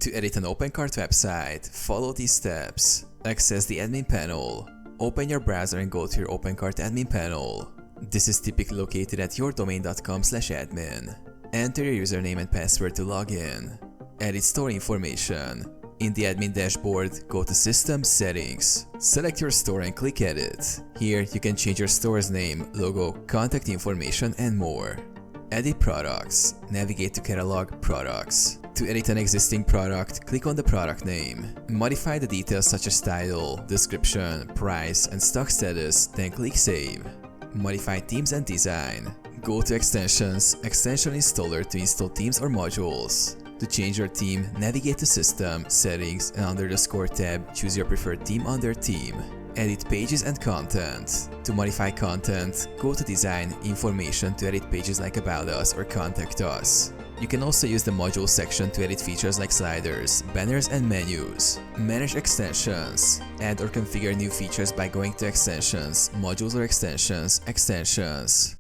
To edit an OpenCart website, follow these steps. Access the admin panel. Open your browser and go to your OpenCart admin panel. This is typically located at yourdomain.com/admin. Enter your username and password to log in. Edit store information. In the admin dashboard, go to System Settings. Select your store and click Edit. Here, you can change your store's name, logo, contact information, and more. Edit products. Navigate to Catalog Products. To edit an existing product, click on the product name. Modify the details such as title, description, price, and stock status, then click Save. Modify themes and design. Go to Extensions, Extension Installer to install themes or modules. To change your theme, navigate to System, Settings, and under the Score tab, choose your preferred theme under Theme. Edit pages and content. To modify content, go to Design, Information to edit pages like About Us or Contact Us. You can also use the Module section to edit features like sliders, banners, and menus. Manage extensions. Add or configure new features by going to Extensions, Modules or Extensions, Extensions.